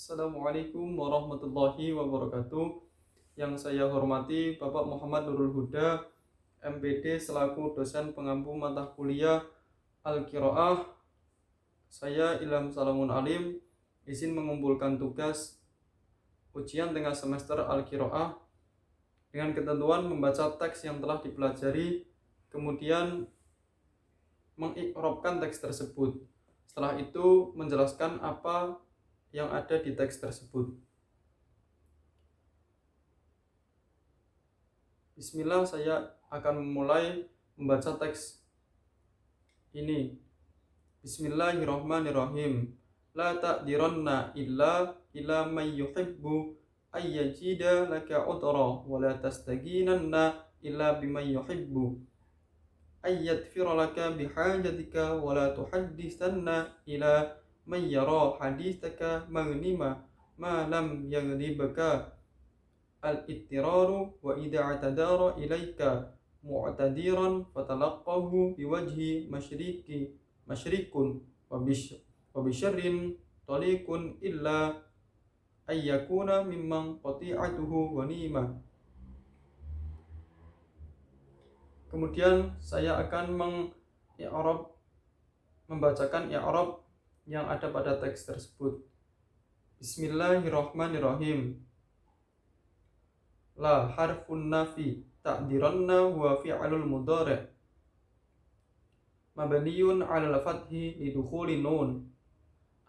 Assalamualaikum warahmatullahi wabarakatuh. Yang saya hormati Bapak Muhammad Nurul Huda, MPD selaku dosen pengampu mata kuliah Al-Qiraah. Saya Ilham Salamun Alim, izin mengumpulkan tugas ujian tengah semester Al-Qiraah dengan ketentuan membaca teks yang telah dipelajari, kemudian mengikrobkan teks tersebut. Setelah itu menjelaskan apa yang ada di teks tersebut. Bismillah, saya akan memulai membaca teks ini. Bismillahirrahmanirrahim. La ta'diranna illa ila man yuhibbu ayyajida laka udra wa la tastaginanna illa biman yuhibbu ayyadfira laka bihajatika wa la tuhaddithanna ila man yara hadithaka maghnima ma lam yaghlibaka al-ittiraru wa idha atadara ilaika mu'tadiran fatalaqahu biwajhi masyrikun wa bisyarrin taliqun illa ayyakuna mimman qati'atuhu ghanimah. Kemudian saya akan membacakan i'rab yang ada pada teks tersebut. Bismillahirrahmanirrahim. La harfun nafi ta'diranna huwa fi'alul mudhari' mabniyun 'alal fathi lidukhuli nun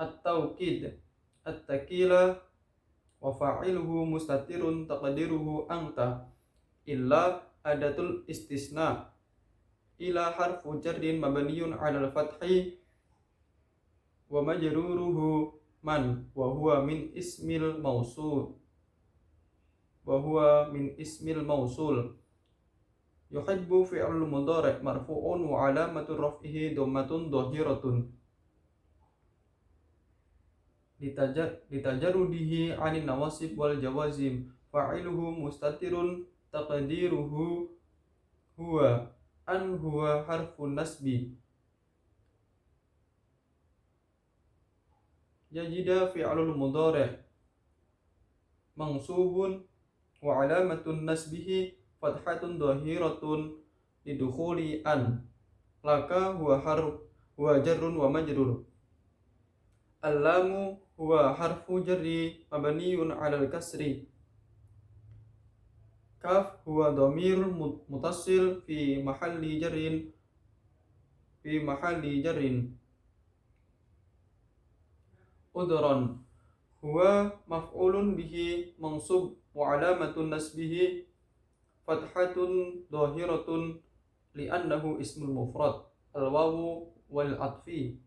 at-tawkid at-takila wa fa'iluhu mustatirun taqdiruhu anta illa adatul istisna ila harfu jarrin mabniyun 'alal fathi wa majruruhu man wa huwa min ismil mausul yuhibbu fi'lul mudhari' marfu'un wa 'alamatu raf'ihi dhammatun dhahiratun litajarrudihi 'anil nawasib wal jawazim fa'iluhu mustatirun taqdiruhu huwa harfun nasbi yajida fi'lul mudhari' mansubun wa 'alamatun nasbihi fathatun dhahiratun lidukhuli an laka huwa jarrun wa majrur allamu huwa harfu jarri mabniyun 'alal kasri kaf huwa dhamirul muttasil fi mahalli jarrin udran huwa maf'ulun bihi mansub wa 'alamatun nasbihi fathatun dhahiratun li'annahu ismul mufrad al-wawu wal atfi.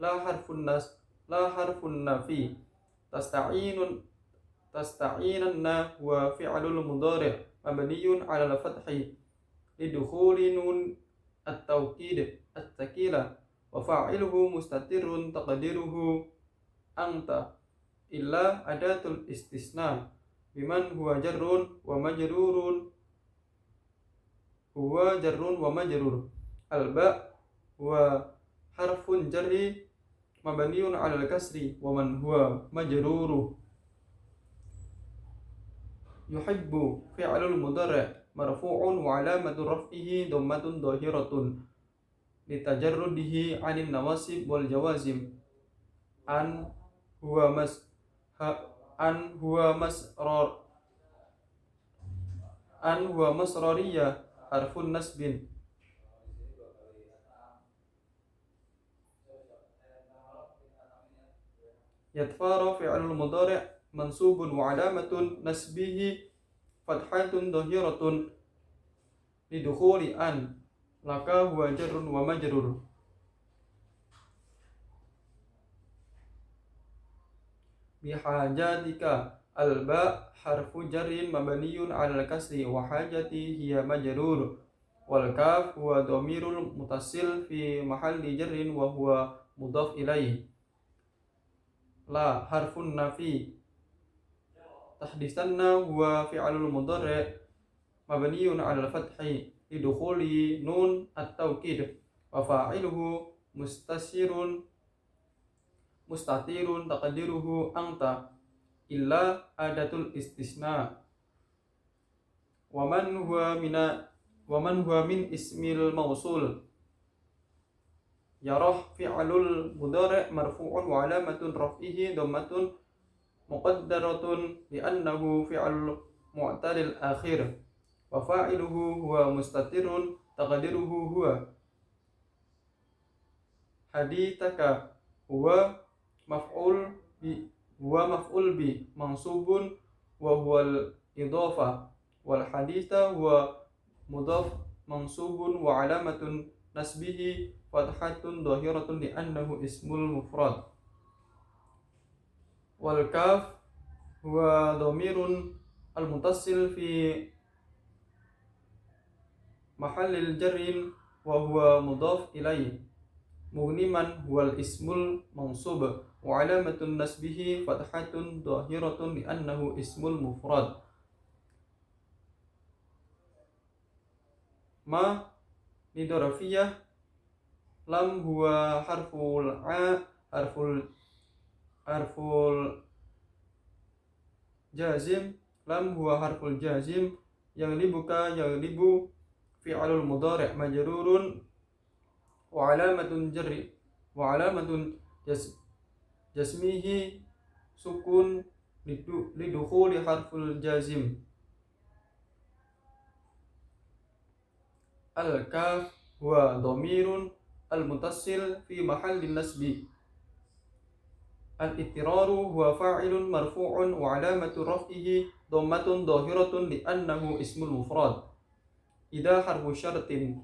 La harfun nafi tasta'inanna wa fi'lul mudhari' mabniyun 'alal fathi lidukhuli nun at-tawkid at-takila wa fa'iluhu mustatirun taqdiruhu anta illa adatul istisna biman huwa jarrun wa majrur alba huwa harfun jarri mabniun 'alal kasri wa man huwa majruru yuhibbu fi'lul mudhari' marfu'un wa 'alamatu raf'ihi dhammatun dhahiratun litajarrudihi 'anil nawasib wal jawazim an huwa masrariyah harfun nasbin yadfara fi'lul mudhari' mansubun wa 'alamatun nasbihi fathatun dhahiratun lidukhuli an laka huwa jarrun wa majrur bihajatika alba harfu jarrin mabniyun 'alal kasri wa hajati hiya majrur wal kaf huwa dhamirul muttasil fi mahalli jarrin wa huwa mudhaf ilaih. La harfun nafi tahdisanna huwa fi'lul mudhari' mabniyun 'alal fathi lidukhuli nun at-tawkid wa fa'iluhu mustatirun taqdiruhu anta illa adatul istisna. Waman huwa min ismil mausul yarah fi'lul mudhari' marfu'un wa alamatun raf'ihi dhammatun muqaddaratun li'annahu fi'lul mu'talil akhir wa fa'iluhu huwa mustatirun taqdiruhu hadithaka huwa maf'ul bi mansubun wa huwa al-idhafah wal haditha huwa mudhaf mansubun wa alamatun nasbihi fathatun dhahiratun li'annahu ismul mufrad. Wal kaf huwa dhamirun al-muttasil fi mahallil jarrin wa huwa mudhaf ilayhi mughniman huwal ismul mansub wa alamatun nasbihi fathatun dhahiratun li'annahu ismul mufrad. Ma nidorafiyah lam huwa harful jazim lam huwa harful jazim yaglibu fi'lul mudhari' majrurun wa alamatun jasmihi sukun lidukhuli harful jazim. Al-kaf huwa dhamirun al-muttasil fi mahallin nasbi. Al-ittiraru huwa fa'ilun marfu'un wa alamatu raf'ihi dhammatun dhahiratun li'annahu ismul mufrad. Idza harfu syartin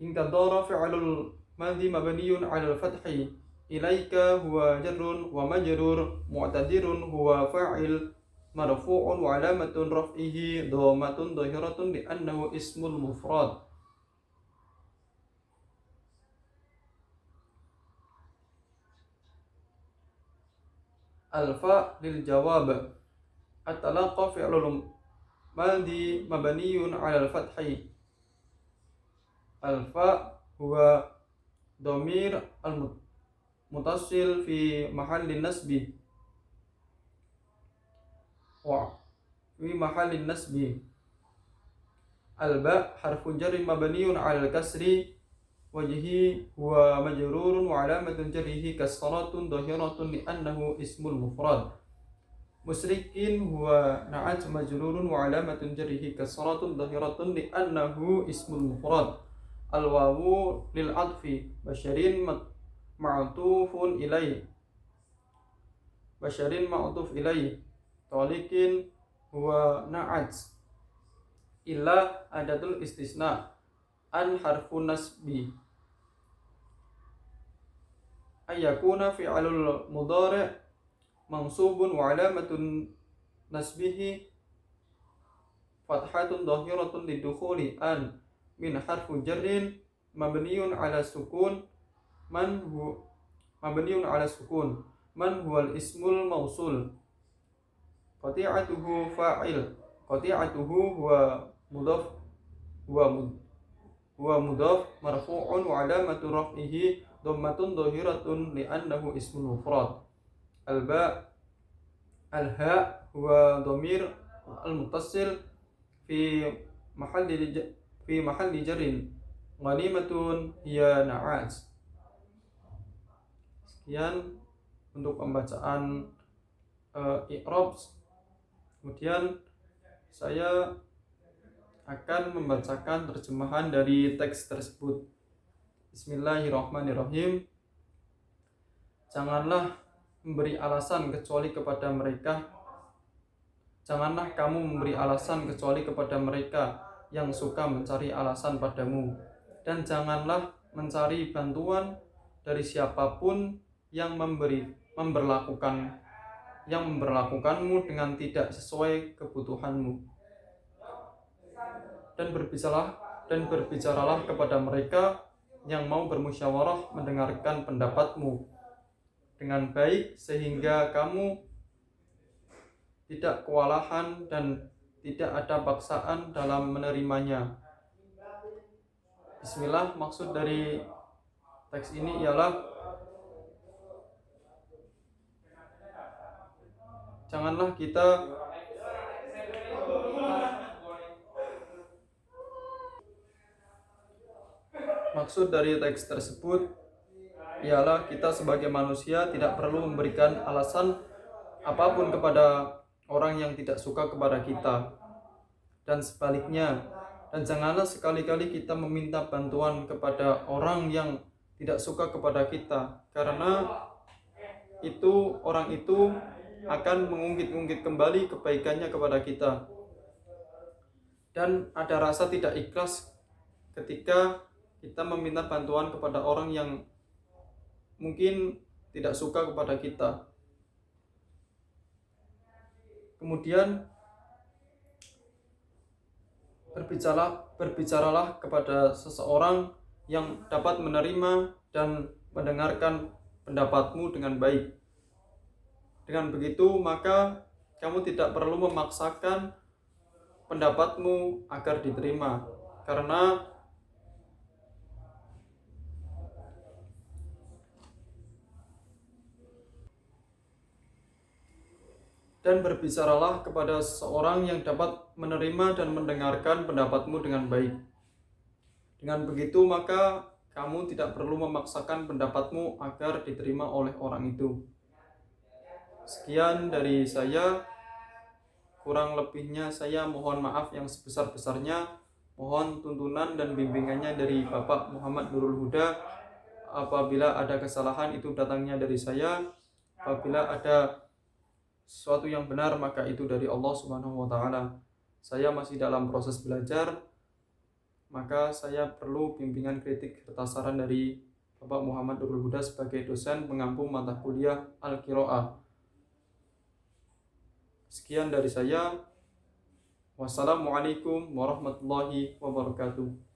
intadara fi'lul madhi mabniyun 'ala al-fathi ilaika huwa jarrun wa majrur mu'tadirun huwa fa'il marfu'un wa alamatun raf'ihi dhammatun dhahiratun li'annahu ismul mufrad. Alfa lil jawab at-talaqa fi'lul madhi mabniyun 'ala al-fathi. Alfa huwa dhamir al-muttasil fi mahallin nasbi wa fi mahallin nasbi. Al-ba harfun jarrin mabniyun 'ala al-kasri wajhi huwa majrurun wa alamatun jarrihi kasratun dhahiratun li'annahu ismul mufrad. Musyrikin huwa na'at majrurun wa alamatun jarrihi kasratun dhahiratun li'annahu ismul mufrad. Al-wawu lil 'athfi basyarin ma'tufun ilaih talikin huwa na'at illa adatul istisna an harfun nasbi ayyakuna fi'lul mudhari' mansubun wa alamatun nasbihi fathatun dhahiratun lidukhuli an min harfu jarrin mabniyun 'ala sukun man huwal ismul mausul. Qati'atuhu fa'il qati'atuhu huwa mudhaf marfu'un wa alamatu raf'ihi dhammatun dhahiratun li'annahu ismul mufrad. Al-ha huwa dhamir al-muttasil fi mahalli jarrin ghanimatun hiya na'at. Sekian untuk pembacaan i'rab. Kemudian saya akan membacakan terjemahan dari teks tersebut. Bismillahirrahmanirrahim. Janganlah memberi alasan kecuali kepada mereka. Janganlah kamu memberi alasan kecuali kepada mereka yang suka mencari alasan padamu, dan janganlah mencari bantuan dari siapapun yang memperlakukanmu dengan tidak sesuai kebutuhanmu. Dan berbicaralah kepada mereka yang mau bermusyawarah mendengarkan pendapatmu dengan baik, sehingga kamu tidak kewalahan dan tidak ada paksaan dalam menerimanya. Bismillah. Maksud dari teks ini ialah Janganlah kita maksud dari teks tersebut ialah kita sebagai manusia tidak perlu memberikan alasan apapun kepada orang yang tidak suka kepada kita, dan sebaliknya. Dan janganlah sekali-kali kita meminta bantuan kepada orang yang tidak suka kepada kita, karena orang itu akan mengungkit-ungkit kembali kebaikannya kepada kita, dan ada rasa tidak ikhlas ketika kita meminta bantuan kepada orang yang mungkin tidak suka kepada kita. Kemudian berbicaralah kepada seseorang yang dapat menerima dan mendengarkan pendapatmu dengan baik. Dengan begitu, maka kamu tidak perlu memaksakan pendapatmu agar diterima, karena dan berbicaralah kepada seseorang yang dapat menerima dan mendengarkan pendapatmu dengan baik. Dengan begitu, maka kamu tidak perlu memaksakan pendapatmu agar diterima oleh orang itu. Sekian dari saya, kurang lebihnya saya mohon maaf yang sebesar-besarnya. Mohon tuntunan dan bimbingannya dari Bapak Muhammad Nurul Huda. Apabila ada kesalahan, itu datangnya dari saya. Apabila ada sesuatu yang benar, maka itu dari Allah Subhanahu wa taala. Saya masih dalam proses belajar, maka saya perlu bimbingan kritik serta saran dari Bapak Muhammad Nurul Huda sebagai dosen pengampu mata kuliah Al-Qiraah. Sekian dari saya. Wassalamualaikum warahmatullahi wabarakatuh.